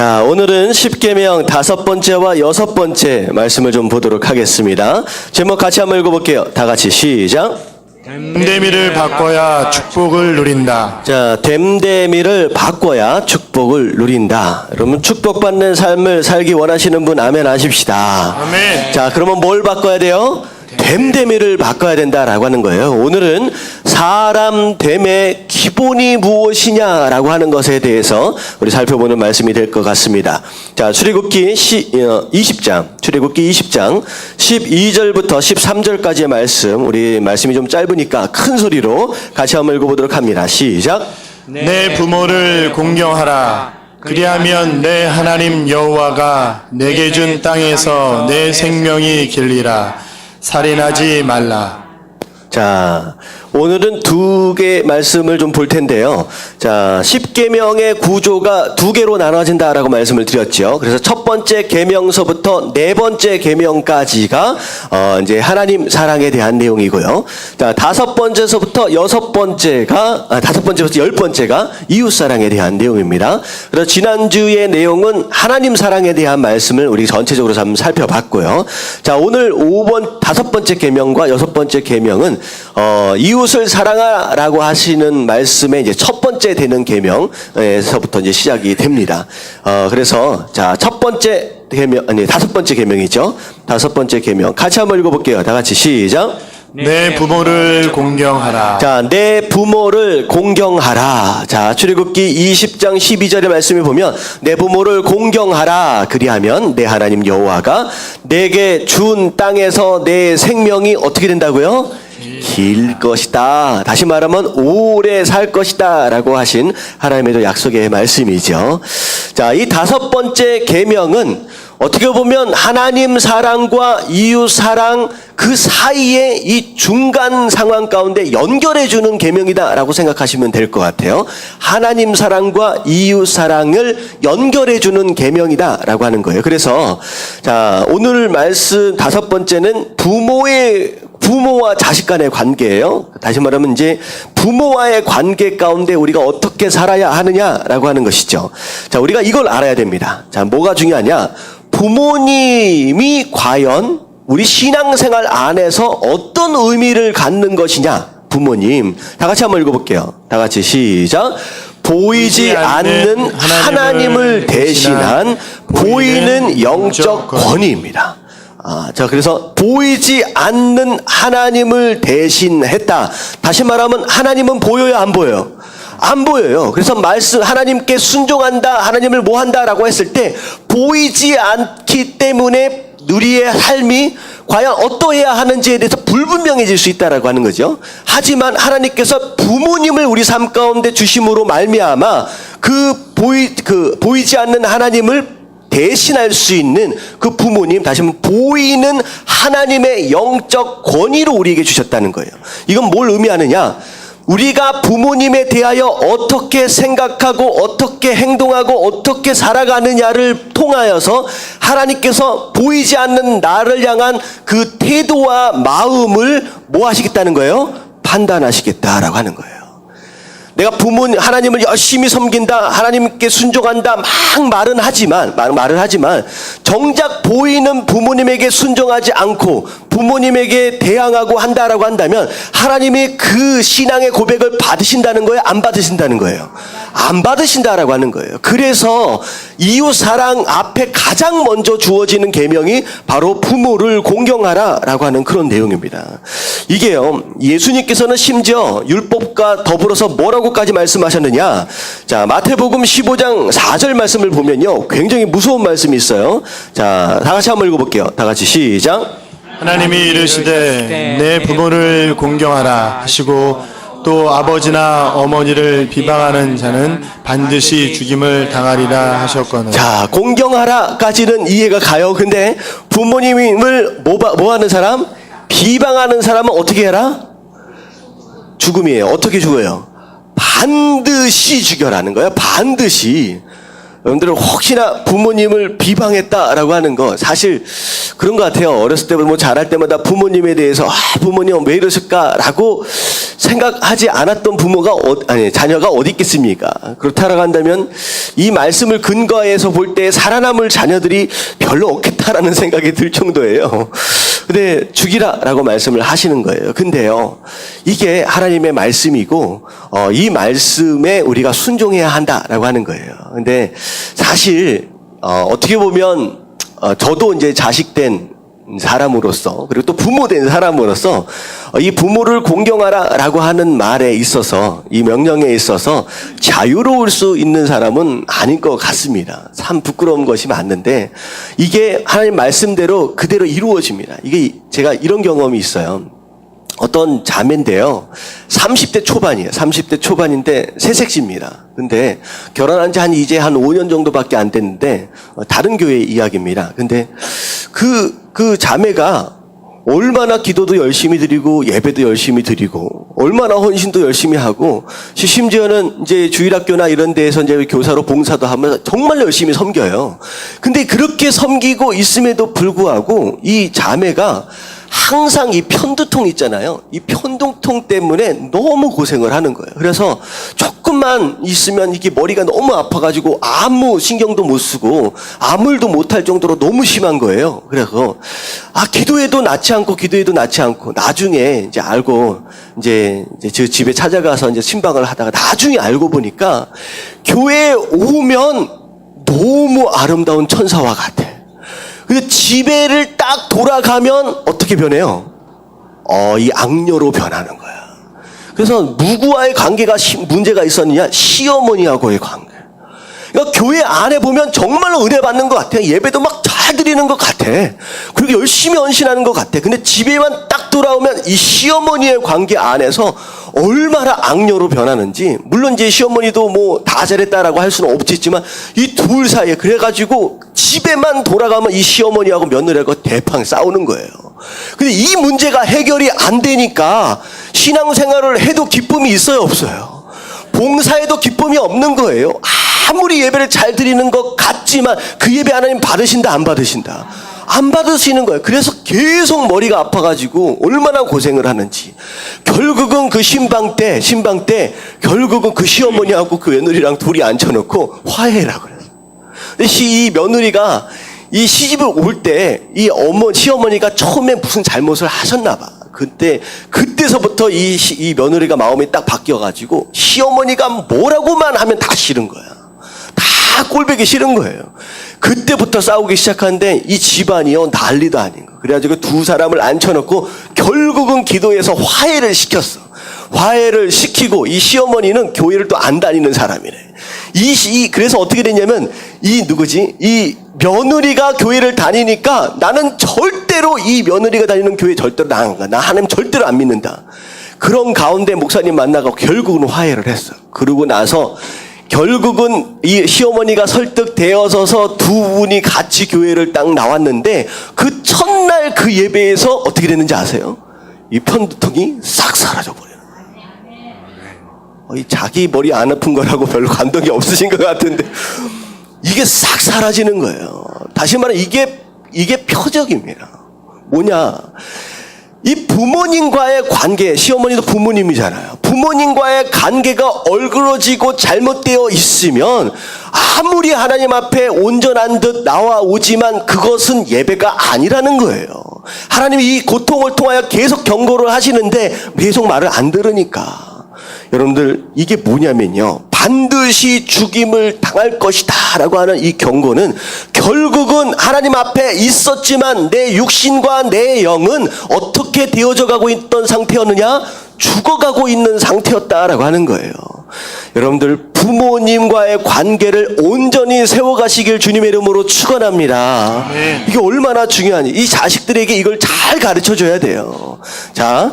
자, 오늘은 십계명 5번째와 6번째 말씀을 좀 보도록 하겠습니다. 제목 같이 한번 읽어볼게요. 다 같이 시작. 됨됨이를 바꿔야 축복을 누린다. 자, 됨됨이를 바꿔야 축복을 누린다. 여러분, 축복받는 삶을 살기 원하시는 분 아멘 하십시다. 아멘. 자, 그러면 뭘 바꿔야 돼요? 됨됨이를 바꿔야 된다라고 하는 거예요. 오늘은 사람 됨의 기본이 무엇이냐라고 하는 것에 대해서 우리 살펴보는 말씀이 될 것 같습니다. 자, 출애굽기 20장 12절부터 13절까지의 말씀, 우리 말씀이 좀 짧으니까 큰 소리로 같이 한번 읽어보도록 합니다. 시작. 내 부모를 공경하라. 그리하면 내 하나님 여호와가 내게 준 땅에서 내 생명이 길리라. 살인하지 말라. 자, 오늘은 두 개 말씀을 좀 볼 텐데요. 자, 10계명의 구조가 두 개로 나눠진다라고 말씀을 드렸죠. 그래서 첫 번째 계명서부터 네 번째 계명까지가 이제 하나님 사랑에 대한 내용이고요. 자, 다섯 번째부터 10번째가 이웃 사랑에 대한 내용입니다. 그래서 지난주의 내용은 하나님 사랑에 대한 말씀을 우리 전체적으로 한번 살펴봤고요. 자, 오늘 다섯 번째 계명과 6번째 계명은 이웃을 사랑하라고 하시는 말씀의 이제 첫 번째 되는 계명에서부터 이제 시작이 됩니다. 그래서 자, 다섯 번째 계명이죠. 다섯 번째 계명 같이 한번 읽어볼게요. 다 같이 시작. 내 부모를 공경하라. 자, 내 부모를 공경하라. 자, 출애굽기 20장 12절의 말씀을 보면 내 부모를 공경하라. 그리하면 내 하나님 여호와가 내게 준 땅에서 내 생명이 어떻게 된다고요? 길 것이다. 다시 말하면 오래 살 것이다 라고 하신 하나님의 약속의 말씀이죠. 자, 이 다섯 번째 계명은 어떻게 보면 하나님 사랑과 이웃 사랑 그 사이에 이 중간 상황 가운데 연결해 주는 계명이다라고 생각하시면 될 것 같아요. 하나님 사랑과 이웃 사랑을 연결해 주는 계명이다라고 하는 거예요. 그래서 자, 오늘 말씀 다섯 번째는 부모와 자식 간의 관계예요. 다시 말하면 이제 부모와의 관계 가운데 우리가 어떻게 살아야 하느냐라고 하는 것이죠. 자, 우리가 이걸 알아야 됩니다. 자, 뭐가 중요하냐? 부모님이 과연 우리 신앙생활 안에서 어떤 의미를 갖는 것이냐? 부모님. 다 같이 한번 읽어볼게요. 다 같이 시작. 보이지 않는 하나님을 대신한 보이는 영적 권위입니다. 자, 그래서 보이지 않는 하나님을 대신했다. 다시 말하면 하나님은 보여요, 안 보여요? 안 보여요. 그래서 하나님께 순종한다, 하나님을 뭐 한다라고 했을 때 보이지 않기 때문에 우리의 삶이 과연 어떠해야 하는지에 대해서 불분명해질 수 있다라고 하는 거죠. 하지만 하나님께서 부모님을 우리 삶 가운데 주심으로 말미암아 보이지 않는 하나님을 대신할 수 있는 그 부모님, 다시 한번 보이는 하나님의 영적 권위로 우리에게 주셨다는 거예요. 이건 뭘 의미하느냐? 우리가 부모님에 대하여 어떻게 생각하고 어떻게 행동하고 어떻게 살아가느냐를 통하여서 하나님께서 보이지 않는 나를 향한 그 태도와 마음을 뭐 하시겠다는 거예요? 판단하시겠다라고 하는 거예요. 내가 하나님을 열심히 섬긴다, 하나님께 순종한다, 말은 하지만 정작 보이는 부모님에게 순종하지 않고 부모님에게 대항하고 한다라고 한다면 하나님이 그 신앙의 고백을 받으신다는 거예요? 안 받으신다는 거예요? 안 받으신다라고 하는 거예요. 그래서 이웃 사랑 앞에 가장 먼저 주어지는 계명이 바로 부모를 공경하라라고 하는 그런 내용입니다. 이게요, 예수님께서는 심지어 율법과 더불어서 뭐라고까지 말씀하셨느냐? 자, 마태복음 15장 4절 말씀을 보면요, 굉장히 무서운 말씀이 있어요. 자, 다 같이 한번 읽어볼게요. 다 같이 시작. 하나님이 이르시되 내 부모를 공경하라 하시고 또 아버지나 어머니를 비방하는 자는 반드시 죽임을 당하리라 하셨거늘. 자, 공경하라까지는 이해가 가요. 근데 부모님을 뭐 하는 사람? 비방하는 사람은 어떻게 해라? 죽음이에요. 어떻게 죽어요? 반드시 죽여라는 거예요. 반드시. 여러분들 혹시나 부모님을 비방했다라고 하는 거 사실 그런 것 같아요. 어렸을 때부터 뭐 자랄 때마다 부모님에 대해서 부모님 왜 이러실까라고 생각하지 않았던 부모가 자녀가 어디 있겠습니까? 그렇다라고 한다면 이 말씀을 근거해서 볼 때 살아남을 자녀들이 별로 없겠다라는 생각이 들 정도예요. 근데 죽이라라고 말씀을 하시는 거예요. 근데요, 이게 하나님의 말씀이고 이 말씀에 우리가 순종해야 한다라고 하는 거예요. 근데 사실 어떻게 보면 저도 이제 자식된 사람으로서 그리고 또 부모된 사람으로서 이 부모를 공경하라라고 하는 말에 있어서 이 명령에 있어서 자유로울 수 있는 사람은 아닌 것 같습니다. 참 부끄러운 것이 맞는데 이게 하나님 말씀대로 그대로 이루어집니다. 이게 제가 이런 경험이 있어요. 어떤 자매인데요. 30대 초반이에요. 30대 초반인데 새색시입니다. 근데 결혼한 지 이제 한 5년 정도밖에 안 됐는데 다른 교회 이야기입니다. 근데 그 자매가 얼마나 기도도 열심히 드리고 예배도 열심히 드리고 얼마나 헌신도 열심히 하고 심지어는 이제 주일학교나 이런 데에서 이제 교사로 봉사도 하면서 정말 열심히 섬겨요. 근데 그렇게 섬기고 있음에도 불구하고 이 자매가 항상 이 편두통 있잖아요. 이 편두통 때문에 너무 고생을 하는 거예요. 그래서 조금만 있으면 이게 머리가 너무 아파가지고 아무 신경도 못 쓰고 아무 일도 못할 정도로 너무 심한 거예요. 그래서 기도해도 낫지 않고 나중에 이제 알고 이제 저 집에 찾아가서 이제 신방을 하다가 나중에 알고 보니까 교회에 오면 너무 아름다운 천사와 같아. 근데 집에를 딱 돌아가면 어떻게 변해요? 이 악녀로 변하는 거야. 그래서 누구와의 관계가 문제가 있었느냐? 시어머니하고의 관계. 그러니까 교회 안에 보면 정말로 은혜 받는 것 같아. 예배도 막 잘 드리는 것 같아. 그리고 열심히 헌신하는 것 같아. 근데 집에만 딱 돌아오면 이 시어머니의 관계 안에서 얼마나 악녀로 변하는지. 물론 이제 시어머니도 뭐 다 잘했다라고 할 수는 없겠지만 이 둘 사이에 그래가지고 집에만 돌아가면 이 시어머니하고 며느리하고 대팡 싸우는 거예요. 근데 이 문제가 해결이 안 되니까 신앙생활을 해도 기쁨이 있어요, 없어요? 봉사에도 기쁨이 없는 거예요. 아무리 예배를 잘 드리는 것 같지만 그 예배 하나님 받으신다, 안 받으신다? 안 받으시는 거예요. 그래서 계속 머리가 아파가지고 얼마나 고생을 하는지. 결국은 그 신방 때 결국은 그 시어머니하고 그 며느리랑 둘이 앉혀놓고 화해라고 그래요. 근데 이 며느리가 이 시집을 올 때 이 시어머니가 처음에 무슨 잘못을 하셨나 봐. 그때서부터 이 며느리가 마음이 딱 바뀌어가지고 시어머니가 뭐라고만 하면 다 싫은 거야. 다 꼴보기 싫은 거예요. 그때부터 싸우기 시작하는데 이 집안이요 난리도 아닌 거. 그래가지고 두 사람을 앉혀놓고 결국은 기도해서 화해를 시켰어. 화해를 시키고 이 시어머니는 교회를 또 안 다니는 사람이래. 그래서 어떻게 됐냐면 이 며느리가 교회를 다니니까 나는 절대로 이 며느리가 다니는 교회 절대로 나간 거야. 나 하나님 절대로 안 믿는다. 그런 가운데 목사님 만나고 결국은 화해를 했어. 그러고 나서 결국은 이 시어머니가 설득되어서 두 분이 같이 교회를 딱 나왔는데 그 첫날 그 예배에서 어떻게 됐는지 아세요? 이 편두통이 싹 사라져 버려요. 자기 머리 안 아픈 거라고 별로 감동이 없으신 것 같은데 이게 싹 사라지는 거예요. 다시 말해 이게 표적입니다. 뭐냐? 이 부모님과의 관계, 시어머니도 부모님이잖아요. 부모님과의 관계가 얼그러지고 잘못되어 있으면 아무리 하나님 앞에 온전한 듯 나와오지만 그것은 예배가 아니라는 거예요. 하나님이 이 고통을 통하여 계속 경고를 하시는데 계속 말을 안 들으니까. 여러분들 이게 뭐냐면요, 반드시 죽임을 당할 것이다 라고 하는 이 경고는 결국은 하나님 앞에 있었지만 내 육신과 내 영은 어떻게 되어져 가고 있던 상태였느냐? 죽어가고 있는 상태였다라고 하는 거예요. 여러분들 부모님과의 관계를 온전히 세워가시길 주님의 이름으로 축원합니다. 이게 얼마나 중요하니? 이 자식들에게 이걸 잘 가르쳐줘야 돼요. 자,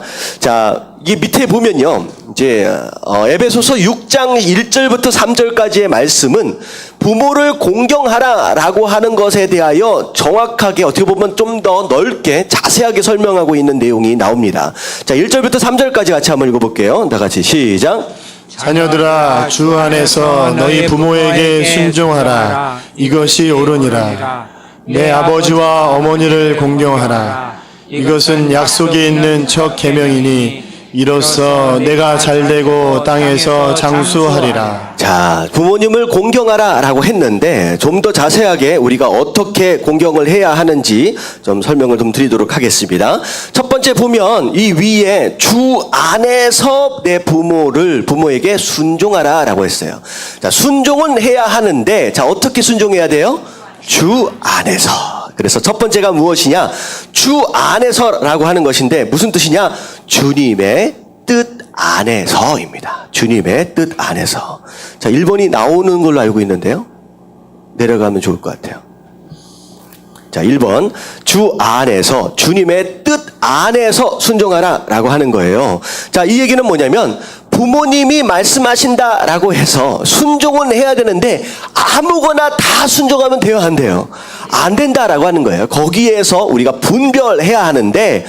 이 밑에 보면요, 이제 에베소서 6장 1절부터 3절까지의 말씀은 부모를 공경하라라고 하는 것에 대하여 정확하게 어떻게 보면 좀 더 넓게 자세하게 설명하고 있는 내용이 나옵니다. 자, 1절부터 3절까지 같이 한번 읽어볼게요. 다 같이 시작. 자녀들아 주 안에서 너희 부모에게 순종하라. 이것이 옳으니라. 내 아버지와 어머니를 공경하라. 이것은 약속이 있는 첫 계명이니 이로써 내가 잘되고 땅에서 장수하리라. 자, 부모님을 공경하라 라고 했는데 좀 더 자세하게 우리가 어떻게 공경을 해야 하는지 좀 설명을 좀 드리도록 하겠습니다. 첫 번째 보면 이 위에 주 안에서 내 부모에게 순종하라 라고 했어요. 자, 순종은 해야 하는데 자, 어떻게 순종해야 돼요? 주 안에서. 그래서 첫 번째가 무엇이냐? 주 안에서라고 하는 것인데 무슨 뜻이냐? 주님의 뜻 안에서입니다. 주님의 뜻 안에서. 자, 1번이 나오는 걸로 알고 있는데요. 내려가면 좋을 것 같아요. 자, 1번. 주 안에서, 주님의 뜻 안에서 순종하라 라고 하는 거예요. 자, 이 얘기는 뭐냐면 부모님이 말씀하신다라고 해서 순종은 해야 되는데 아무거나 다 순종하면 돼요, 안 돼요? 안 된다라고 하는 거예요. 거기에서 우리가 분별해야 하는데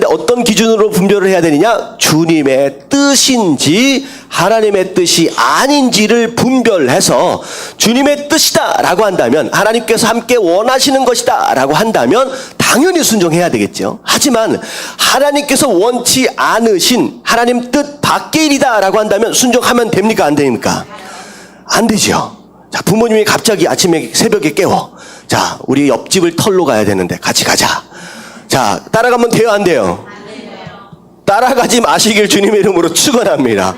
어떤 기준으로 분별을 해야 되느냐? 주님의 뜻인지 하나님의 뜻이 아닌지를 분별해서 주님의 뜻이다라고 한다면 하나님께서 함께 원하시는 것이다라고 한다면 당연히 순종해야 되겠죠. 하지만 하나님께서 원치 않으신 하나님 뜻 밖의 일이다라고 한다면 순종하면 됩니까? 안 됩니까? 안 되죠. 자, 부모님이 갑자기 아침에 새벽에 깨워. 자, 우리 옆집을 털러 가야 되는데 같이 가자. 자, 따라가면 돼요, 안 돼요? 따라가지 마시길 주님의 이름으로 축원합니다.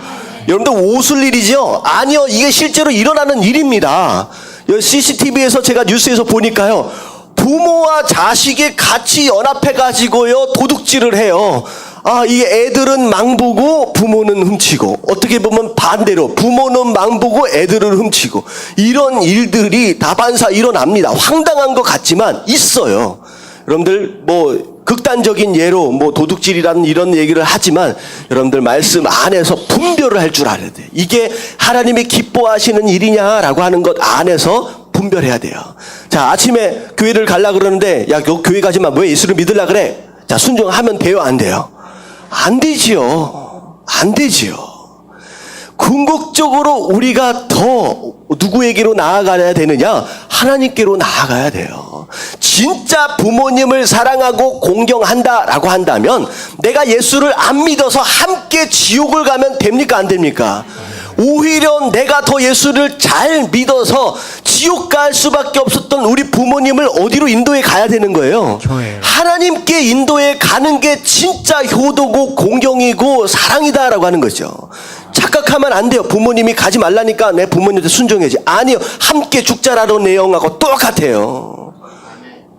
여러분들 웃을 일이죠? 아니요, 이게 실제로 일어나는 일입니다. CCTV에서 제가 뉴스에서 보니까요, 부모와 자식이 같이 연합해가지고요 도둑질을 해요. 아, 이 애들은 망보고 부모는 훔치고, 어떻게 보면 반대로 부모는 망보고 애들을 훔치고, 이런 일들이 다반사 일어납니다. 황당한 것 같지만 있어요. 여러분들 뭐 극단적인 예로 뭐 도둑질이라는 이런 얘기를 하지만 여러분들 말씀 안에서 분별을 할 줄 알아야 돼요. 이게 하나님이 기뻐하시는 일이냐라고 하는 것 안에서 분별해야 돼요. 자, 아침에 교회를 가려 그러는데 야, 너 교회 가지 마. 왜 예수를 믿으려 그래? 자, 순종하면 돼요, 안 돼요? 안 되지요. 안 되지요. 궁극적으로 우리가 더 누구에게로 나아가야 되느냐? 하나님께로 나아가야 돼요. 진짜 부모님을 사랑하고 공경한다라고 한다면 내가 예수를 안 믿어서 함께 지옥을 가면 됩니까? 안 됩니까? 오히려 내가 더 예수를 잘 믿어서 지옥 갈 수밖에 없었던 우리 부모님을 어디로 인도해 가야 되는 거예요? 교회요. 하나님께 인도해 가는 게 진짜 효도고 공경이고 사랑이다라고 하는 거죠. 착각하면 안 돼요. 부모님이 가지 말라니까 내 부모님한테 순종해야지. 아니요. 함께 죽자라는 내용하고 똑같아요.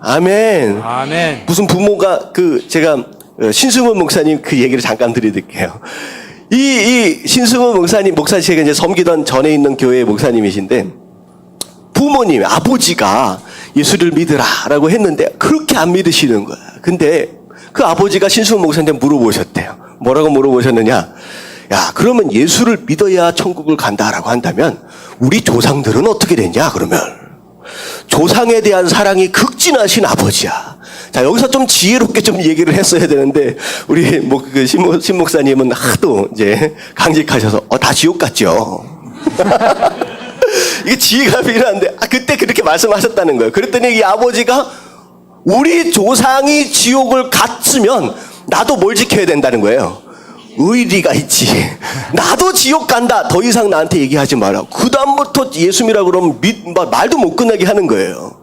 아멘. 아멘. 무슨 부모가 제가 신승훈 목사님 그 얘기를 잠깐 드릴게요. 이 신승훈 목사님 제가 이제 섬기던 전에 있는 교회 목사님이신데 부모님, 아버지가 예수를 믿으라라고 했는데 그렇게 안 믿으시는 거야. 근데 그 아버지가 신승훈 목사님한테 물어보셨대요. 뭐라고 물어보셨느냐? 야, 그러면 예수를 믿어야 천국을 간다라고 한다면 우리 조상들은 어떻게 됐냐? 그러면 조상에 대한 사랑이 극진하신 아버지야. 자, 여기서 좀 지혜롭게 좀 얘기를 했어야 되는데 우리 신 목사님은 하도 이제 강직하셔서 다 지옥 같죠. 이게 지혜가 필요한데 그때 그렇게 말씀하셨다는 거예요. 그랬더니 이 아버지가 우리 조상이 지옥을 갔으면 나도 뭘 지켜야 된다는 거예요. 의리가 있지. 나도 지옥 간다. 더 이상 나한테 얘기하지 마라. 그 다음부터 예수 믿으라 그러면 말도 못 끝나게 하는 거예요.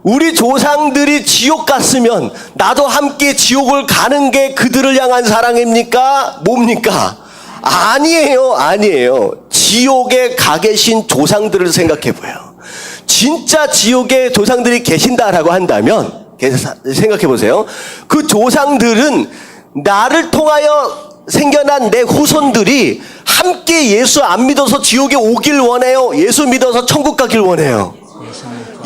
우리 조상들이 지옥 갔으면 나도 함께 지옥을 가는 게 그들을 향한 사랑입니까? 뭡니까? 아니에요. 아니에요. 지옥에 가 계신 조상들을 생각해 보여. 진짜 지옥에 조상들이 계신다라고 한다면 생각해 보세요. 그 조상들은 나를 통하여 생겨난 내 후손들이 함께 예수 안 믿어서 지옥에 오길 원해요? 예수 믿어서 천국 가길 원해요?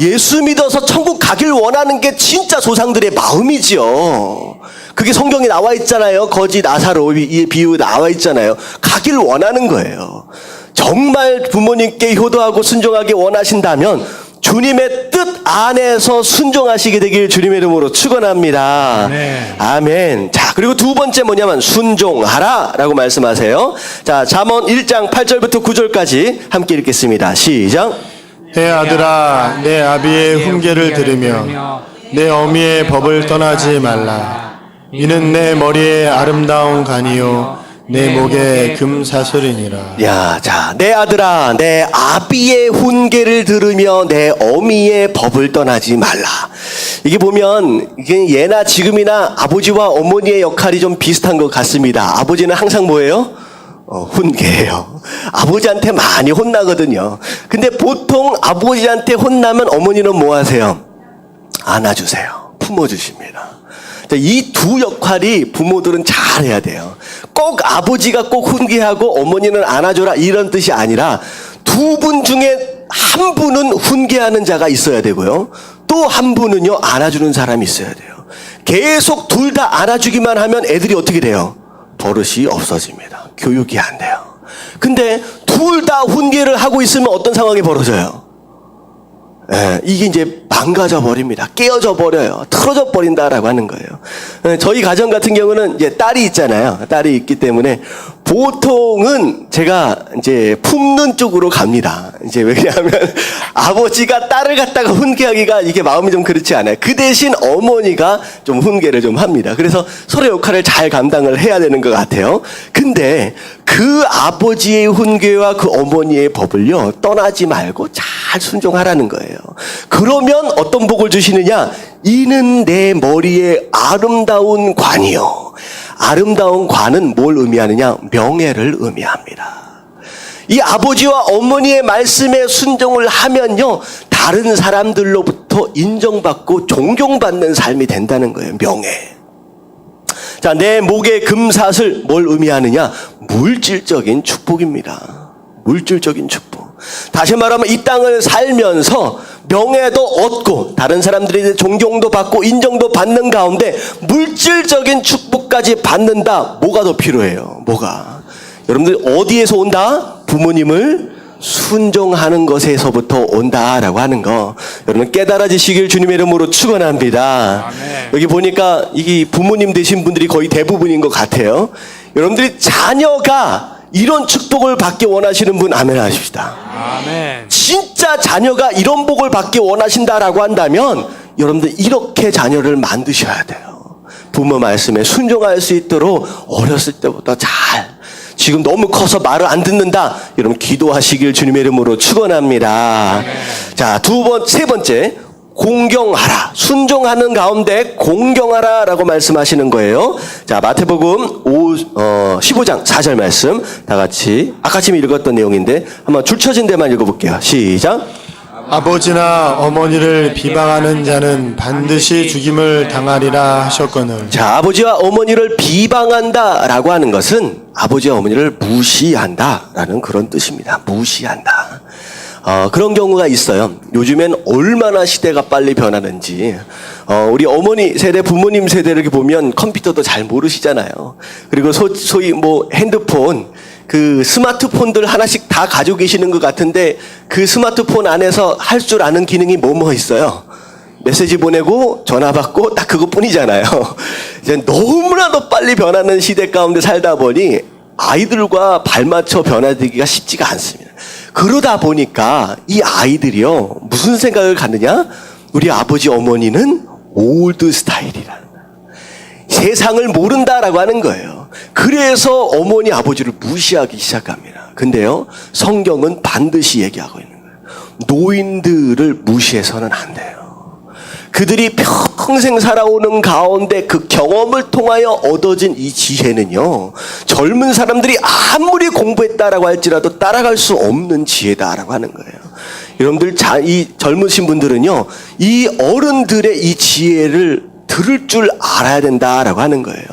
예수 믿어서 천국 가길 원하는 게 진짜 조상들의 마음이지요. 그게 성경에 나와 있잖아요. 거지 나사로 이 비유 나와 있잖아요. 가길 원하는 거예요. 정말 부모님께 효도하고 순종하기 원하신다면 주님의 뜻 안에서 순종하시게 되길 주님의 이름으로 축원합니다. 네. 아멘. 자, 그리고 두 번째 뭐냐면 순종하라라고 말씀하세요. 자, 잠언 1장 8절부터 9절까지 함께 읽겠습니다. 시작. 내 아들아 내 아비의 훈계를 들으며 내 어미의 법을 떠나지 말라. 이는 내 머리에 아름다운 간이요 내 목에 금사슬이니라. 야, 자, 내 아들아, 내 아비의 훈계를 들으며 내 어미의 법을 떠나지 말라. 이게 보면 이게 예나 지금이나 아버지와 어머니의 역할이 좀 비슷한 것 같습니다. 아버지는 항상 뭐예요? 훈계예요. 아버지한테 많이 혼나거든요. 근데 보통 아버지한테 혼나면 어머니는 뭐 하세요? 안아주세요. 품어주십니다. 이 두 역할이 부모들은 잘 해야 돼요. 꼭 아버지가 꼭 훈계하고 어머니는 안아줘라 이런 뜻이 아니라 두 분 중에 한 분은 훈계하는 자가 있어야 되고요. 또 한 분은요, 안아주는 사람이 있어야 돼요. 계속 둘 다 안아주기만 하면 애들이 어떻게 돼요? 버릇이 없어집니다. 교육이 안 돼요. 근데 둘 다 훈계를 하고 있으면 어떤 상황이 벌어져요? 이게 이제 망가져 버립니다. 깨어져 버려요. 틀어져 버린다라고 하는 거예요. 저희 가정 같은 경우는 이제 딸이 있잖아요. 딸이 있기 때문에 보통은 제가 이제 품는 쪽으로 갑니다. 이제 왜냐하면 아버지가 딸을 갖다가 훈계하기가 이게 마음이 좀 그렇지 않아요. 그 대신 어머니가 좀 훈계를 좀 합니다. 그래서 서로 역할을 잘 감당을 해야 되는 것 같아요. 근데 그 아버지의 훈계와 그 어머니의 법을요, 떠나지 말고 잘 순종하라는 거예요. 그러면 어떤 복을 주시느냐? 이는 내 머리에 아름다운 관이요. 아름다운 관은 뭘 의미하느냐? 명예를 의미합니다. 이 아버지와 어머니의 말씀에 순종을 하면요, 다른 사람들로부터 인정받고 존경받는 삶이 된다는 거예요. 명예. 자, 내 목에 금사슬 뭘 의미하느냐? 물질적인 축복입니다. 물질적인 축복. 다시 말하면 이 땅을 살면서 명예도 얻고 다른 사람들이 존경도 받고 인정도 받는 가운데 물질적인 축복까지 받는다. 뭐가 더 필요해요? 뭐가? 여러분들 어디에서 온다? 부모님을 순종하는 것에서부터 온다라고 하는 거 여러분 깨달아지시길 주님의 이름으로 축원합니다. 아멘. 여기 보니까 이게 부모님 되신 분들이 거의 대부분인 것 같아요. 여러분들이 자녀가 이런 축복을 받기 원하시는 분 아멘 하십시다. 아멘. 진짜 자녀가 이런 복을 받기 원하신다라고 한다면 여러분들 이렇게 자녀를 만드셔야 돼요. 부모 말씀에 순종할 수 있도록 어렸을 때부터 잘. 지금 너무 커서 말을 안 듣는다. 여러분 기도하시길 주님의 이름으로 축원합니다. 자, 세 번째 공경하라. 순종하는 가운데 공경하라라고 말씀하시는 거예요. 자, 마태복음 15장 4절 말씀 다 같이 아까 지금 읽었던 내용인데 한번 줄쳐진 데만 읽어볼게요. 시작. 아버지나 어머니를 비방하는 자는 반드시 죽임을 당하리라 하셨거늘. 자, 아버지와 어머니를 비방한다라고 하는 것은 아버지와 어머니를 무시한다라는 그런 뜻입니다. 무시한다. 그런 경우가 있어요. 요즘엔 얼마나 시대가 빨리 변하는지. 우리 어머니 세대, 부모님 세대를 이렇게 보면 컴퓨터도 잘 모르시잖아요. 그리고 소위 뭐 핸드폰, 그 스마트폰들 하나씩 다 가지고 계시는 것 같은데 그 스마트폰 안에서 할 줄 아는 기능이 뭐뭐 있어요? 메시지 보내고 전화 받고 딱 그것뿐이잖아요. 이제 너무나도 빨리 변하는 시대 가운데 살다 보니 아이들과 발맞춰 변화되기가 쉽지가 않습니다. 그러다 보니까 이 아이들이요 무슨 생각을 갖느냐? 우리 아버지 어머니는 올드 스타일이라는 거예요. 세상을 모른다라고 하는 거예요. 그래서 어머니 아버지를 무시하기 시작합니다. 근데요 성경은 반드시 얘기하고 있는 거예요. 노인들을 무시해서는 안 돼요. 그들이 평생 살아오는 가운데 그 경험을 통하여 얻어진 이 지혜는요 젊은 사람들이 아무리 공부했다라고 할지라도 따라갈 수 없는 지혜다라고 하는 거예요. 여러분들 이 젊으신 분들은요 이 어른들의 이 지혜를 들을 줄 알아야 된다라고 하는 거예요.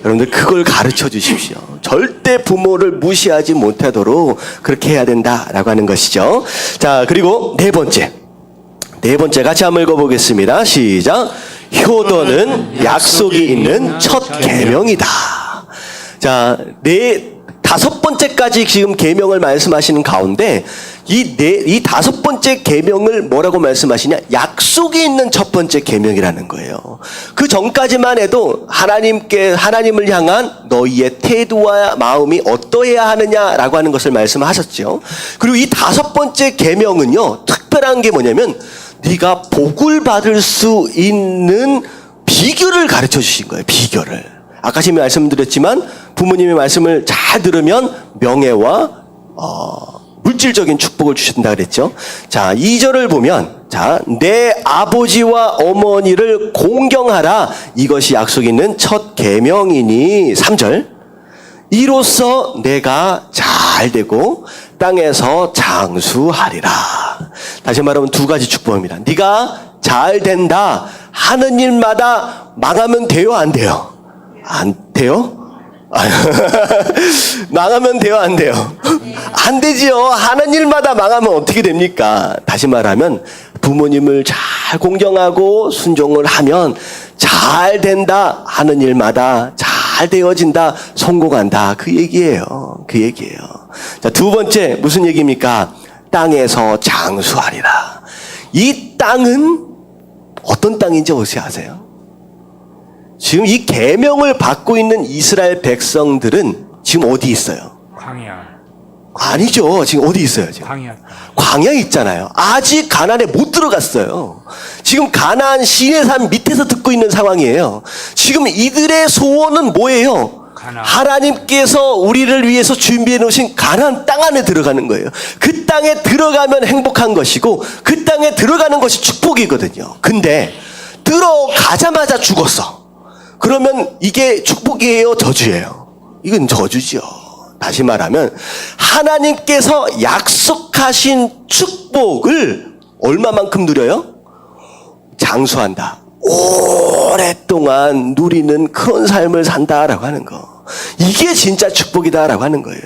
여러분들 그걸 가르쳐 주십시오. 절대 부모를 무시하지 못하도록 그렇게 해야 된다라고 하는 것이죠. 자, 그리고 네 번째 같이 한번 읽어보겠습니다. 시작. 효도는 약속이 있는 첫 계명이다. 자, 다섯 번째까지 지금 계명을 말씀하시는 가운데 이 다섯 번째 계명을 뭐라고 말씀하시냐? 약속이 있는 첫 번째 계명이라는 거예요. 그 전까지만 해도 하나님을 향한 너희의 태도와 마음이 어떠해야 하느냐라고 하는 것을 말씀하셨죠. 그리고 이 다섯 번째 계명은요, 특별한 게 뭐냐면 네가 복을 받을 수 있는 비결을 가르쳐 주신 거예요. 비결을. 아까 전에 말씀드렸지만 부모님의 말씀을 잘 들으면 명예와 물질적인 축복을 주신다 그랬죠. 자, 2절을 보면, 자, 내 아버지와 어머니를 공경하라. 이것이 약속 있는 첫 계명이니. 3절. 이로써 내가 잘 되고 땅에서 장수하리라. 다시 말하면 두 가지 축복입니다. 네가 잘 된다 하는 일마다 망하면 돼요, 안 돼요? 안 돼요? 망하면 돼요, 안 돼요? 안 되지요. 하는 일마다 망하면 어떻게 됩니까? 다시 말하면 부모님을 잘 공경하고 순종을 하면 잘 된다 하는 일마다 잘 되어진다, 성공한다. 그 얘기예요. 그 얘기예요. 자, 두 번째 무슨 얘기입니까? 땅에서 장수하리라. 이 땅은 어떤 땅인지 혹시 아세요? 지금 이 계명을 받고 있는 이스라엘 백성들은 지금 어디 있어요? 광야. 아니죠. 지금 어디 있어요? 지금? 광야. 광야에 있잖아요. 아직 가나안에 못 들어갔어요. 지금 가나안 시내산 밑에서 듣고 있는 상황이에요. 지금 이들의 소원은 뭐예요? 가나안. 하나님께서 우리를 위해서 준비해 놓으신 가나안 땅 안에 들어가는 거예요. 그 땅에 들어가면 행복한 것이고 그 땅에 들어가는 것이 축복이거든요. 근데 들어가자마자 죽었어. 그러면 이게 축복이에요, 저주예요? 이건 저주죠. 다시 말하면 하나님께서 약속하신 축복을 얼마만큼 누려요? 장수한다. 오랫동안 누리는 그런 삶을 산다라고 하는 거. 이게 진짜 축복이다라고 하는 거예요.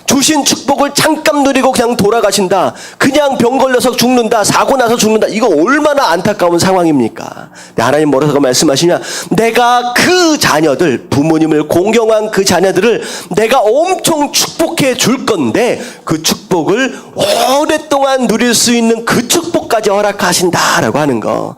주신 축복을 잠깐 누리고 그냥 돌아가신다. 그냥 병 걸려서 죽는다. 사고 나서 죽는다. 이거 얼마나 안타까운 상황입니까? 하나님 뭐라고 말씀하시냐? 내가 그 자녀들, 부모님을 공경한 그 자녀들을 내가 엄청 축복해 줄 건데 그 축복을 오랫동안 누릴 수 있는 그 축복까지 허락하신다라고 하는 거.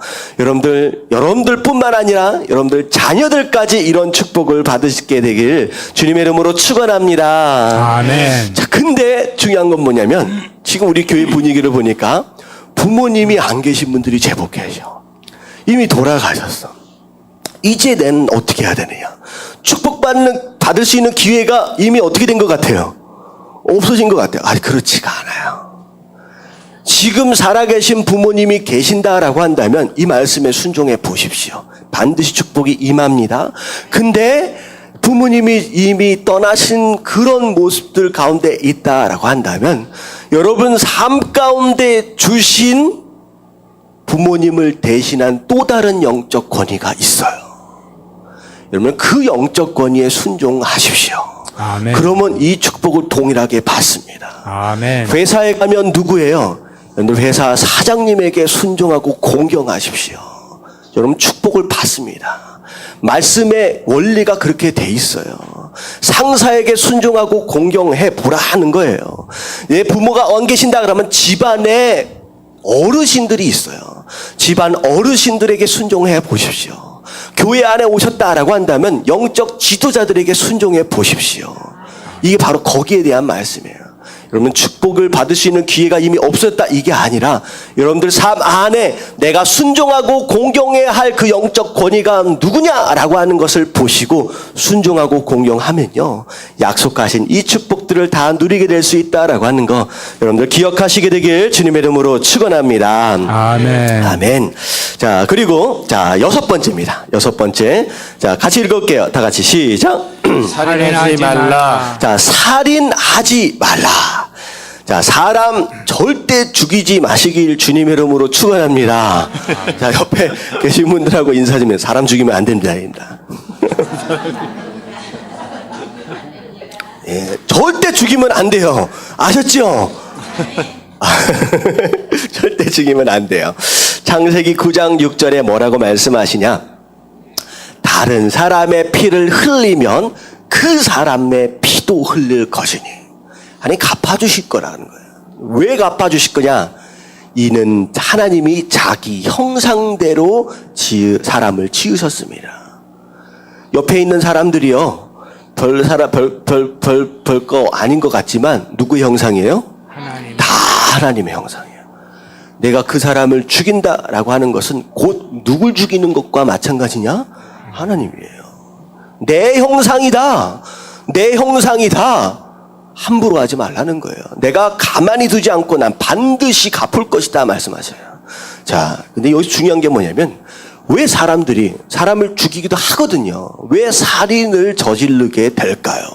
여러분들뿐만 아니라 여러분들 자녀들까지 이런 축복을 받으시게 되길 주님의 이름으로 축원합니다. 아멘. 자, 근데 중요한 건 뭐냐면 지금 우리 교회 분위기를 보니까 부모님이 안 계신 분들이 제법 계셔. 이미 돌아가셨어. 이제 난 어떻게 해야 되느냐? 받을 수 있는 기회가 이미 어떻게 된 것 같아요? 없어진 것 같아요. 아니, 그렇지가 않아요. 지금 살아계신 부모님이 계신다라고 한다면 이 말씀에 순종해 보십시오. 반드시 축복이 임합니다. 근데 부모님이 이미 떠나신 그런 모습들 가운데 있다라고 한다면 여러분 삶 가운데 주신 부모님을 대신한 또 다른 영적 권위가 있어요. 여러분 그 영적 권위에 순종하십시오. 아멘. 그러면 이 축복을 동일하게 받습니다. 아멘. 회사에 가면 누구예요? 여러분 회사 사장님에게 순종하고 공경하십시오. 여러분 축복을 받습니다. 말씀의 원리가 그렇게 돼 있어요. 상사에게 순종하고 공경해 보라는 거예요. 내 부모가 안 계신다 그러면 집안에 어르신들이 있어요. 집안 어르신들에게 순종해 보십시오. 교회 안에 오셨다라고 한다면 영적 지도자들에게 순종해 보십시오. 이게 바로 거기에 대한 말씀이에요. 여러분 축복을 받을 수 있는 기회가 이미 없었다 이게 아니라 여러분들 삶 안에 내가 순종하고 공경해야 할 그 영적 권위가 누구냐라고 하는 것을 보시고 순종하고 공경하면요 약속하신 이 축복들을 다 누리게 될 수 있다라고 하는 거 여러분들 기억하시게 되길 주님의 이름으로 축원합니다. 아멘. 아멘. 자, 그리고 자, 여섯 번째입니다. 여섯 번째. 자, 같이 읽을게요. 다 같이 시작. 살인하지 말라. 자, 살인하지 말라. 자, 사람 절대 죽이지 마시길 주님의 이름으로 축원합니다. 자, 옆에 계신 분들하고 인사 좀 해요. 사람 죽이면 안 됩니다. 예, 절대 죽이면 안 돼요. 아셨죠? 절대 죽이면 안 돼요. 창세기 9장 6절에 뭐라고 말씀하시냐? 다른 사람의 피를 흘리면 그 사람의 피도 흘릴 것이니. 아니 갚아주실 거라는 거예요. 왜 갚아주실 거냐? 이는 하나님이 자기 형상대로 사람을 지으셨습니다. 옆에 있는 사람들이요, 별 거 아닌 것 같지만 누구의 형상이에요? 하나님. 다 하나님의 형상이에요. 내가 그 사람을 죽인다라고 하는 것은 곧 누굴 죽이는 것과 마찬가지냐? 하나님이에요. 내 형상이다. 내 형상이다. 함부로 하지 말라는 거예요. 내가 가만히 두지 않고 난 반드시 갚을 것이다 말씀하셔요. 자, 근데 여기 중요한 게 뭐냐면 왜 사람들이 사람을 죽이기도 하거든요. 왜 살인을 저지르게 될까요?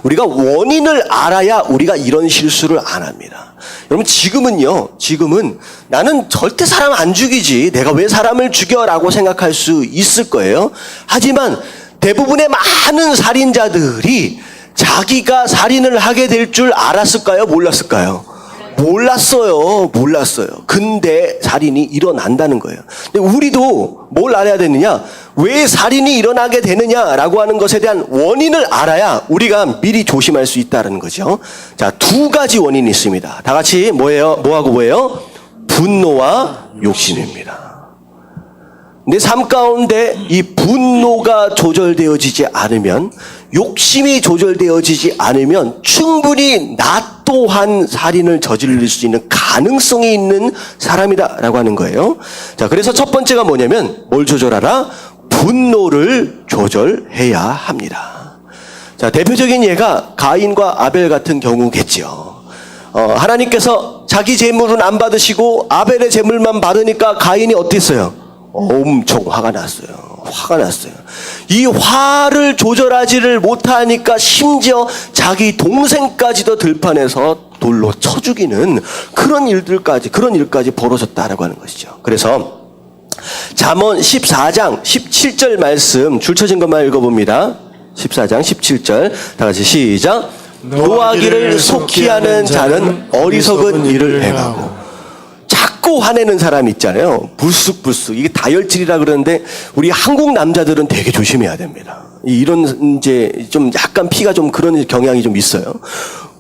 우리가 원인을 알아야 우리가 이런 실수를 안 합니다. 여러분 지금은 나는 절대 사람 안 죽이지. 내가 왜 사람을 죽여라고 생각할 수 있을 거예요. 하지만 대부분의 많은 살인자들이 자기가 살인을 하게 될 줄 알았을까요? 몰랐을까요? 몰랐어요. 근데 살인이 일어난다는 거예요. 근데 우리도 뭘 알아야 되느냐? 왜 살인이 일어나게 되느냐라고 하는 것에 대한 원인을 알아야 우리가 미리 조심할 수 있다는 거죠. 자, 두 가지 원인이 있습니다. 다 같이 뭐하고 뭐예요? 분노와 욕심입니다. 내 삶 가운데 이 분노가 조절되어지지 않으면, 욕심이 조절되어지지 않으면 충분히 나 또한 살인을 저지를 수 있는 가능성이 있는 사람이다라고 하는 거예요. 자, 그래서 첫 번째가 뭐냐면 뭘 조절하라? 분노를 조절해야 합니다. 자, 대표적인 예가 가인과 아벨 같은 경우겠죠. 하나님께서 자기 재물은 안 받으시고 아벨의 재물만 받으니까 가인이 어땠어요? 엄청 화가 났어요. 이 화를 조절하지를 못하니까 심지어 자기 동생까지도 들판에서 돌로 쳐 죽이는 그런 일까지 벌어졌다라고 하는 것이죠. 그래서 잠언 14장 17절 말씀 줄 쳐진 것만 읽어봅니다. 14장 17절 다 같이 시작. 노하기를 속히 하는 자는 어리석은 일을 행하고. 자꾸 화내는 사람 있잖아요. 불쑥불쑥. 이게 다혈질이라 그러는데 우리 한국 남자들은 되게 조심해야 됩니다. 이런 이제 좀 약간 피가 좀 그런 경향이 좀 있어요.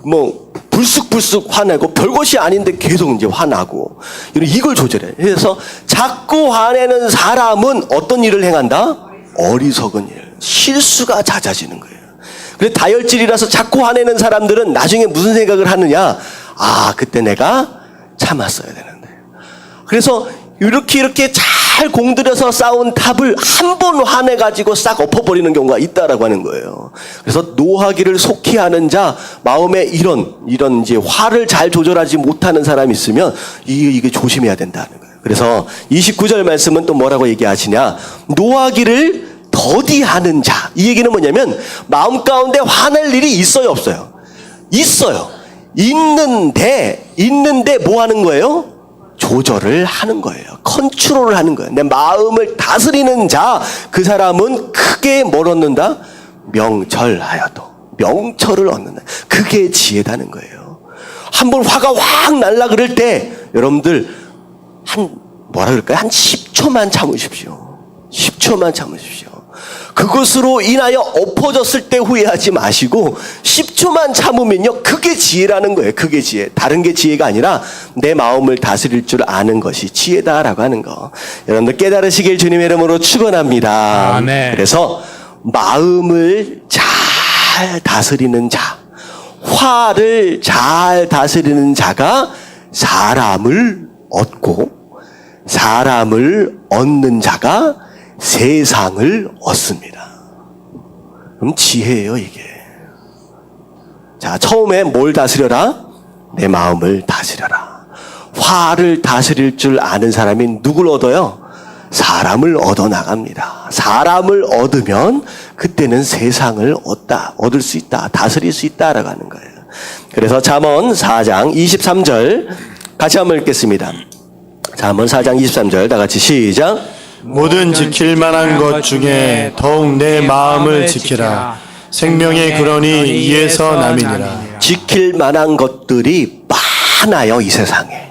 뭐 불쑥불쑥 화내고 별것이 아닌데 계속 이제 화나고 이걸 조절해. 그래서 자꾸 화내는 사람은 어떤 일을 행한다? 어리석은 일. 실수가 잦아지는 거예요. 그래서 다혈질이라서 자꾸 화내는 사람들은 나중에 무슨 생각을 하느냐? 아, 그때 내가 참았어야 되는데. 그래서 이렇게 잘 공들여서 쌓은 탑을 한 번 화내가지고 싹 엎어버리는 경우가 있다라고 하는 거예요. 그래서 노하기를 속히 하는 자, 마음에 이런 이제 화를 잘 조절하지 못하는 사람이 있으면 이게 조심해야 된다는 거예요. 그래서 29절 말씀은 또 뭐라고 얘기하시냐? 노하기를 더디하는 자. 이 얘기는 뭐냐면 마음 가운데 화낼 일이 있어요, 없어요? 있어요. 있는데 뭐 하는 거예요? 조절을 하는 거예요. 컨트롤을 하는 거예요. 내 마음을 다스리는 자, 그 사람은 크게 뭘 얻는다? 명철하여도. 명철을 얻는다. 그게 지혜다는 거예요. 한번 화가 확 날라 그럴 때 여러분들 한 10초만 참으십시오. 10초만 참으십시오. 그것으로 인하여 엎어졌을 때 후회하지 마시고 10초만 참으면요, 그게 지혜라는 거예요. 그게 지혜. 다른 게 지혜가 아니라 내 마음을 다스릴 줄 아는 것이 지혜다라고 하는 거, 여러분들 깨달으시길 주님의 이름으로 축원합니다. 아멘. 그래서 마음을 잘 다스리는 자, 화를 잘 다스리는 자가 사람을 얻고, 사람을 얻는 자가 세상을 얻습니다. 그럼 지혜예요, 이게. 자, 처음에 뭘 다스려라? 내 마음을 다스려라. 화를 다스릴 줄 아는 사람이 누굴 얻어요? 사람을 얻어 나갑니다. 사람을 얻으면 그때는 세상을 얻을 수 있다, 다스릴 수 있다라고 하는 거예요. 그래서 잠언 4장 23절 같이 한번 읽겠습니다. 잠언 4장 23절 다 같이 시작. 모든 지킬 만한 것 중에 더욱 내 마음을 지키라. 생명의 근원이 이에서 남이니라. 지킬 만한 것들이 많아요, 이 세상에.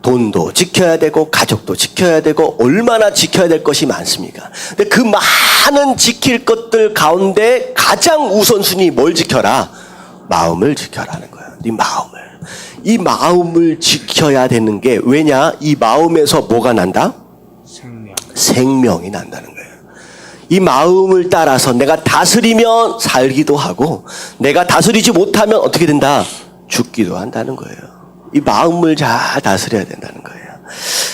돈도 지켜야 되고 가족도 지켜야 되고 얼마나 지켜야 될 것이 많습니까? 근데 그 많은 지킬 것들 가운데 가장 우선순위 뭘 지켜라? 마음을 지켜라는 거예요. 네 마음을. 이 마음을 지켜야 되는 게 왜냐? 이 마음에서 뭐가 난다? 생명. 생명이 난다는 거예요. 이 마음을 따라서 내가 다스리면 살기도 하고 내가 다스리지 못하면 어떻게 된다? 죽기도 한다는 거예요. 이 마음을 잘 다스려야 된다는 거예요.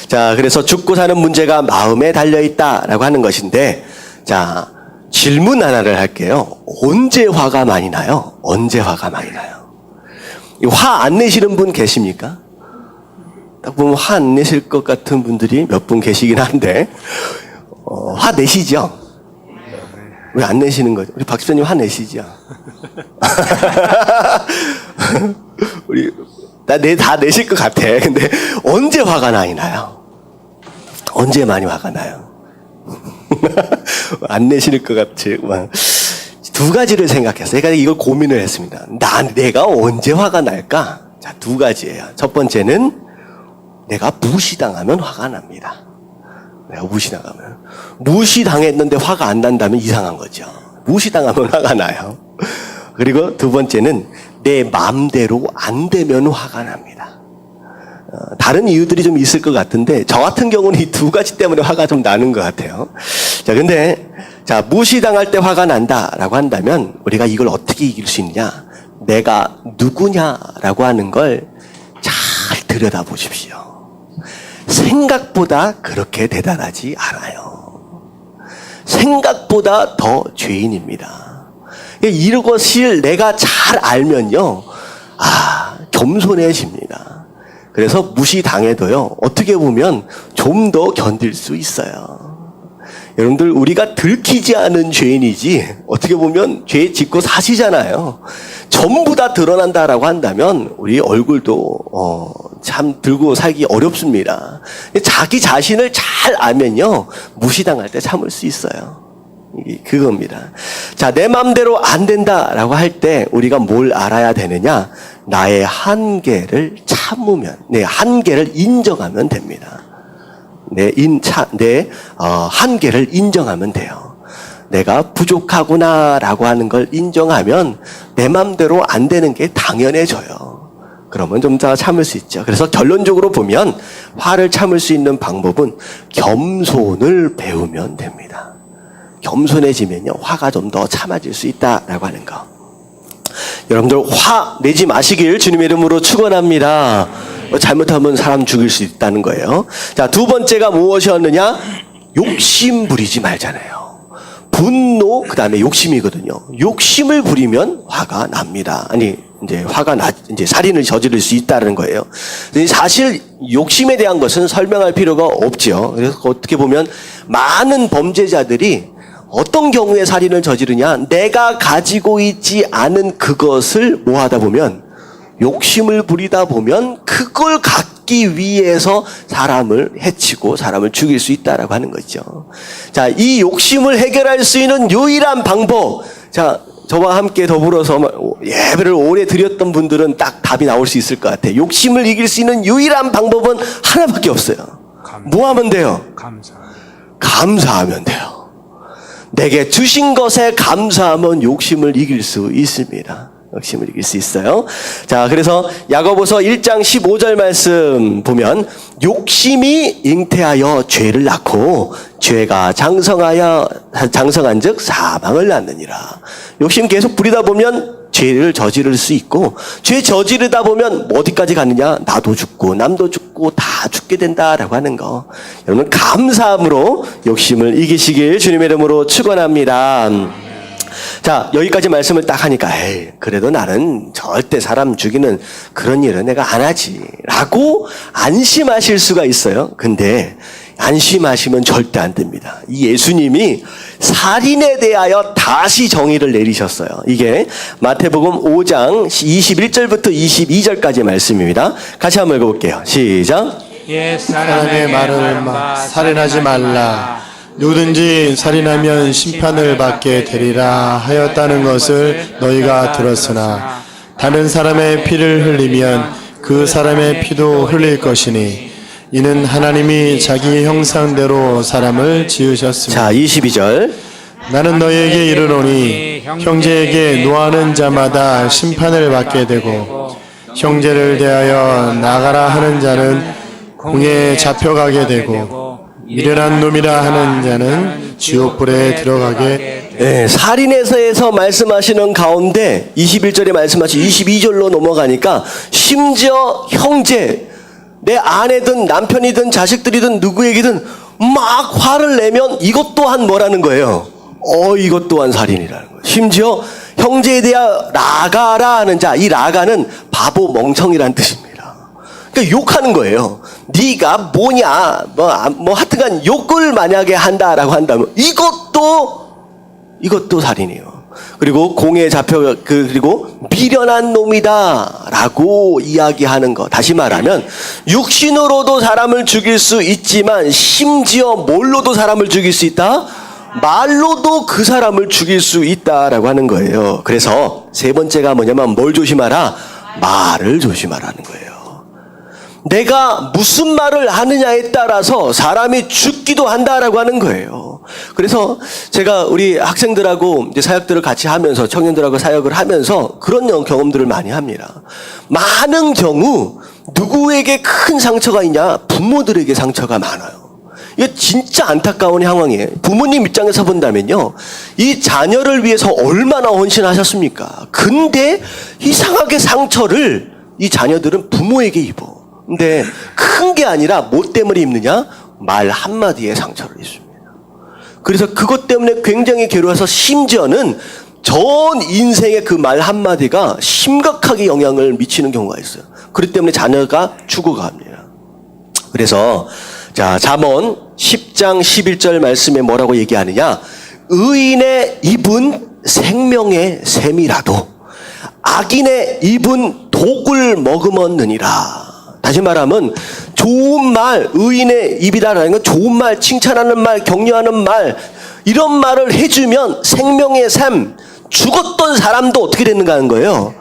자, 그래서 죽고 사는 문제가 마음에 달려있다라고 하는 것인데, 자, 질문 하나를 할게요. 언제 화가 많이 나요? 언제 화가 많이 나요? 화 안 내시는 분 계십니까? 딱 보면 화 안 내실 것 같은 분들이 몇 분 계시긴 한데, 화 내시죠? 왜 안 내시는 거죠? 우리 박 집사님 화 내시죠? 우리, 다 내실 것 같아. 근데 언제 화가 많이 나요? 언제 많이 화가 나요? 안 내실 것 같지. 두 가지를 생각했어요. 제가 이걸 고민을 했습니다. 내가 언제 화가 날까? 자, 두 가지예요. 첫 번째는 내가 무시당하면 화가 납니다. 내가 무시당하면. 무시당했는데 화가 안 난다면 이상한 거죠. 무시당하면 화가 나요. 그리고 두 번째는 내 마음대로 안 되면 화가 납니다. 다른 이유들이 좀 있을 것 같은데 저 같은 경우는 이 두 가지 때문에 화가 좀 나는 것 같아요. 자, 근데 자, 무시당할 때 화가 난다라고 한다면 우리가 이걸 어떻게 이길 수 있느냐? 내가 누구냐라고 하는 걸 잘 들여다보십시오. 생각보다 그렇게 대단하지 않아요. 생각보다 더 죄인입니다. 이것을 내가 잘 알면요, 겸손해집니다. 그래서 무시당해도요, 어떻게 보면 좀 더 견딜 수 있어요. 여러분들, 우리가 들키지 않은 죄인이지, 어떻게 보면 죄 짓고 사시잖아요. 전부 다 드러난다라고 한다면, 우리 얼굴도, 참 들고 살기 어렵습니다. 자기 자신을 잘 알면요, 무시당할 때 참을 수 있어요. 이게 그겁니다. 자, 내 마음대로 안 된다라고 할 때 우리가 뭘 알아야 되느냐? 나의 한계를 참으면, 내 한계를 인정하면 됩니다. 내 한계를 인정하면 돼요. 내가 부족하구나라고 하는 걸 인정하면 내 마음대로 안 되는 게 당연해져요. 그러면 좀 더 참을 수 있죠. 그래서 결론적으로 보면 화를 참을 수 있는 방법은 겸손을 배우면 됩니다. 겸손해지면요, 화가 좀 더 참아질 수 있다라고 하는 거. 여러분들, 화 내지 마시길 주님의 이름으로 축원합니다. 잘못하면 사람 죽일 수 있다는 거예요. 자, 두 번째가 무엇이었느냐? 욕심 부리지 말잖아요. 분노, 그 다음에 욕심이거든요. 욕심을 부리면 화가 납니다. 이제 살인을 저지를 수 있다는 거예요. 사실 욕심에 대한 것은 설명할 필요가 없죠. 그래서 어떻게 보면 많은 범죄자들이 어떤 경우에 살인을 저지르냐? 내가 가지고 있지 않은 그것을 뭐 하다 보면, 욕심을 부리다 보면 그걸 갖기 위해서 사람을 해치고 사람을 죽일 수 있다라고 하는 거죠. 자, 이 욕심을 해결할 수 있는 유일한 방법. 자, 저와 함께 더불어서 예배를 오래 드렸던 분들은 딱 답이 나올 수 있을 것 같아요. 욕심을 이길 수 있는 유일한 방법은 하나밖에 없어요. 뭐 하면 돼요? 감사하면 돼요. 내게 주신 것에 감사하면 욕심을 이길 수 있습니다. 욕심을 이길 수 있어요. 자, 그래서 야고보서 1장 15절 말씀 보면 욕심이 잉태하여 죄를 낳고 죄가 장성한 즉 사망을 낳느니라. 욕심 계속 부리다 보면 죄를 저지를 수 있고, 죄 저지르다 보면 어디까지 가느냐? 나도 죽고 남도 죽고 다 죽게 된다라고 하는 거. 여러분, 감사함으로 욕심을 이기시길 주님의 이름으로 축원합니다. 자, 여기까지 말씀을 딱 하니까 그래도 나는 절대 사람 죽이는 그런 일은 내가 안 하지 라고 안심하실 수가 있어요. 근데 안심하시면 절대 안 됩니다. 이 예수님이 살인에 대하여 다시 정의를 내리셨어요. 이게 마태복음 5장 21절부터 22절까지의 말씀입니다. 같이 한번 읽어볼게요. 시작. 사람의 말을 살인하지 말라. 누구든지 살인하면 심판을 받게 되리라 하였다는 것을 너희가 들었으나 다른 사람의 피를 흘리면 그 사람의 피도 흘릴 것이니 이는 하나님이 자기 형상대로 사람을 지으셨습니다. 자, 22절. 나는 너희에게 이르노니 형제에게 노하는 자마다 심판을 받게 되고 형제를 대하여 나가라 하는 자는 공에 잡혀가게 되고 미련한 놈이라 하는 자는 지옥불에 들어가게. 네, 살인에서에서 말씀하시는 가운데 21절에 말씀하신 22절로 넘어가니까 심지어 형제, 내 아내든 남편이든 자식들이든 누구에게든 막 화를 내면 이것 또한 뭐라는 거예요? 이것 또한 살인이라는 거예요. 심지어 형제에 대하여 나가라 하는 자, 이 나가는 바보 멍청이라는 뜻입니다. 그러니까 욕하는 거예요. 네가 뭐냐, 하여튼간 욕을 만약에 한다라고 한다면 이것도 살인이에요. 그리고 공에 잡혀 그리고 미련한 놈이다라고 이야기하는 거. 다시 말하면 육신으로도 사람을 죽일 수 있지만 심지어 뭘로도 사람을 죽일 수 있다? 말로도 그 사람을 죽일 수 있다라고 하는 거예요. 그래서 세 번째가 뭐냐면 뭘 조심하라? 말을 조심하라는 거예요. 내가 무슨 말을 하느냐에 따라서 사람이 죽기도 한다라고 하는 거예요. 그래서 제가 우리 학생들하고 이제 사역들을 같이 하면서 청년들하고 사역을 하면서 그런 경험들을 많이 합니다. 많은 경우 누구에게 큰 상처가 있냐? 부모들에게 상처가 많아요. 이게 진짜 안타까운 상황이에요. 부모님 입장에서 본다면요, 이 자녀를 위해서 얼마나 헌신하셨습니까? 근데 이상하게 상처를 이 자녀들은 부모에게 입어. 근데 큰 게 아니라 뭐 때문에 입느냐? 말 한마디에 상처를 입습니다. 그래서 그것 때문에 굉장히 괴로워서 심지어는 전 인생의 그 말 한마디가 심각하게 영향을 미치는 경우가 있어요. 그렇기 때문에 자녀가 죽어갑니다. 그래서 자, 잠언 10장 11절 말씀에 뭐라고 얘기하느냐? 의인의 입은 생명의 샘이라도 악인의 입은 독을 머금었느니라. 다시 말하면 좋은 말, 의인의 입이라는 건 좋은 말, 칭찬하는 말, 격려하는 말, 이런 말을 해주면 생명의 샘, 죽었던 사람도 어떻게 되는가 하는 거예요.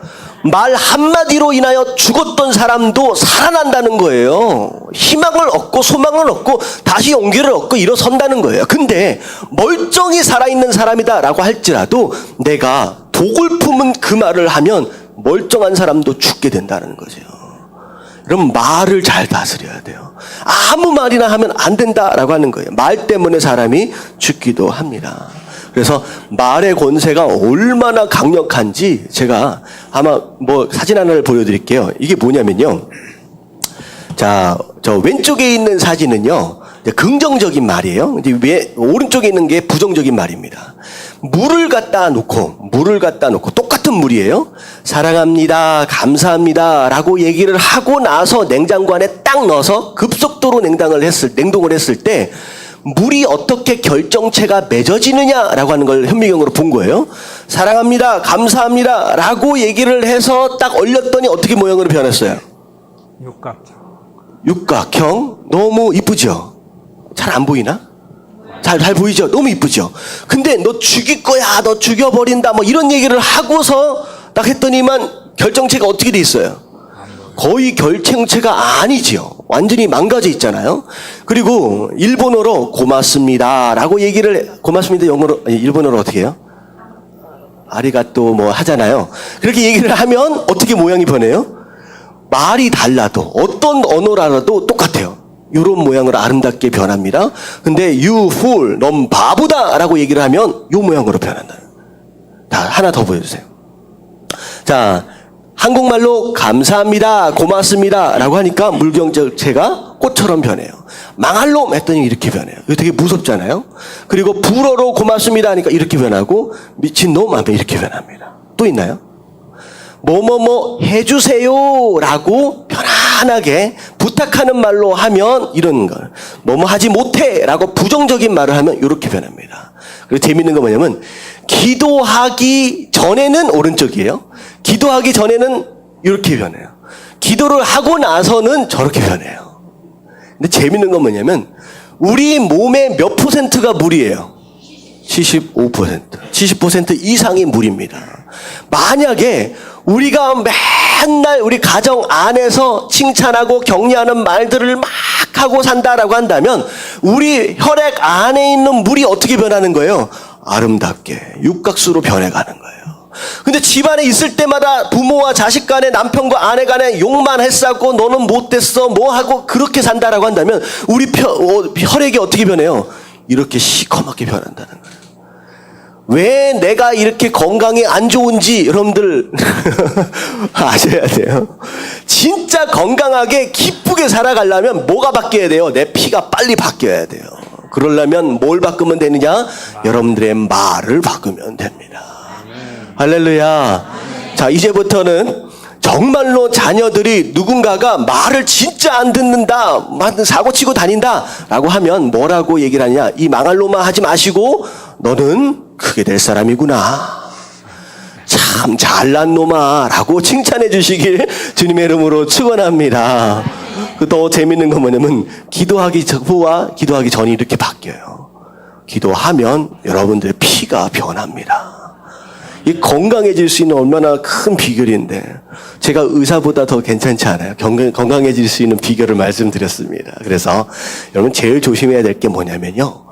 말 한마디로 인하여 죽었던 사람도 살아난다는 거예요. 희망을 얻고 소망을 얻고 다시 용기를 얻고 일어선다는 거예요. 근데 멀쩡히 살아있는 사람이다라고 할지라도 내가 독을 품은 그 말을 하면 멀쩡한 사람도 죽게 된다는 거죠. 그럼 말을 잘 다스려야 돼요. 아무 말이나 하면 안 된다라고 하는 거예요. 말 때문에 사람이 죽기도 합니다. 그래서 말의 권세가 얼마나 강력한지 제가 아마 사진 하나를 보여드릴게요. 이게 뭐냐면요. 자, 저 왼쪽에 있는 사진은요, 긍정적인 말이에요. 이제 오른쪽에 있는 게 부정적인 말입니다. 물을 갖다 놓고 똑같은 물이에요. 사랑합니다, 감사합니다 라고 얘기를 하고 나서 냉장고 안에 딱 넣어서 급속도로 냉동을 했을 때 물이 어떻게 결정체가 맺어지느냐라고 하는 걸 현미경으로 본 거예요. 사랑합니다, 감사합니다 라고 얘기를 해서 딱 얼렸더니 어떻게 모양으로 변했어요? 육각형. 너무 이쁘죠? 잘 안 보이나? 잘 보이죠? 너무 이쁘죠? 근데 너 죽일 거야, 너 죽여버린다, 이런 얘기를 하고서 딱 했더니만 결정체가 어떻게 돼 있어요? 거의 결정체가 아니지요. 완전히 망가져 있잖아요. 그리고 일본어로 고맙습니다 라고 고맙습니다 일본어로 어떻게 해요? 아리가또 하잖아요. 그렇게 얘기를 하면 어떻게 모양이 변해요? 말이 달라도 어떤 언어라도 똑같아요. 이런 모양으로 아름답게 변합니다. 근데 you fool, 넌 바보다 라고 얘기를 하면 이 모양으로 변한다. 자, 하나 더 보여주세요. 자, 한국말로 감사합니다, 고맙습니다 라고 하니까 물결체가 꽃처럼 변해요. 망할 놈 했더니 이렇게 변해요. 이거 되게 무섭잖아요. 그리고 불어로 고맙습니다 하니까 이렇게 변하고 미친 놈 하면 이렇게 변합니다. 또 있나요? 뭐뭐뭐 해주세요 라고 편안하게 부탁하는 말로 하면 이런 걸, 뭐뭐 하지 못해 라고 부정적인 말을 하면 이렇게 변합니다. 그리고 재밌는 건 뭐냐면 기도하기 전에는 오른쪽이에요. 기도하기 전에는 이렇게 변해요. 기도를 하고 나서는 저렇게 변해요. 근데 재밌는 건 뭐냐면 우리 몸의 몇 %가 물이에요? 75%. 70% 이상이 물입니다. 만약에 우리가 맨날 우리 가정 안에서 칭찬하고 격려하는 말들을 막 하고 산다라고 한다면 우리 혈액 안에 있는 물이 어떻게 변하는 거예요? 아름답게 육각수로 변해가는 거예요. 근데 집안에 있을 때마다 부모와 자식 간에 남편과 아내 간에 욕만 했었고 너는 못됐어 뭐 하고 그렇게 산다라고 한다면 우리 혈액이 어떻게 변해요? 이렇게 시커멓게 변한다는 거예요. 왜 내가 이렇게 건강이 안 좋은지 여러분들 아셔야 돼요. 진짜 건강하게 기쁘게 살아가려면 뭐가 바뀌어야 돼요? 내 피가 빨리 바뀌어야 돼요. 그러려면 뭘 바꾸면 되느냐? 여러분들의 말을 바꾸면 됩니다. 할렐루야. 자, 이제부터는 정말로 자녀들이 누군가가 말을 진짜 안 듣는다, 사고치고 다닌다 라고 하면 뭐라고 얘기를 하냐? 이 망할 놈아 하지 마시고 너는 크게 될 사람이구나. 참 잘난 놈아 라고 칭찬해 주시길 주님의 이름으로 축원합니다. 더 재밌는 건 뭐냐면 기도하기 후와 기도하기 전이 이렇게 바뀌어요. 기도하면 여러분들의 피가 변합니다. 이 건강해질 수 있는 얼마나 큰 비결인데 제가 의사보다 더 괜찮지 않아요. 건강해질 수 있는 비결을 말씀드렸습니다. 그래서 여러분 제일 조심해야 될 게 뭐냐면요.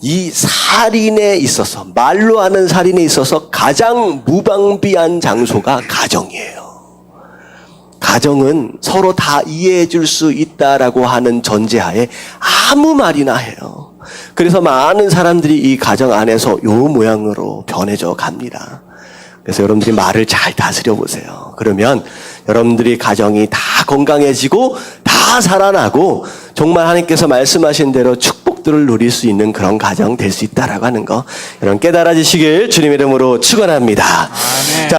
이 살인에 있어서 말로 하는 살인에 있어서 가장 무방비한 장소가 가정이에요. 가정은 서로 다 이해해 줄 수 있다라고 하는 전제하에 아무 말이나 해요. 그래서 많은 사람들이 이 가정 안에서 요 모양으로 변해져 갑니다. 그래서 여러분들이 말을 잘 다스려 보세요. 그러면 여러분들이 가정이 다 건강해지고 다 살아나고 정말 하나님께서 말씀하신 대로 축복들을 누릴 수 있는 그런 가정 될 수 있다라고 하는 거 여러분 깨달아지시길 주님의 이름으로 축원합니다. 아멘. 자,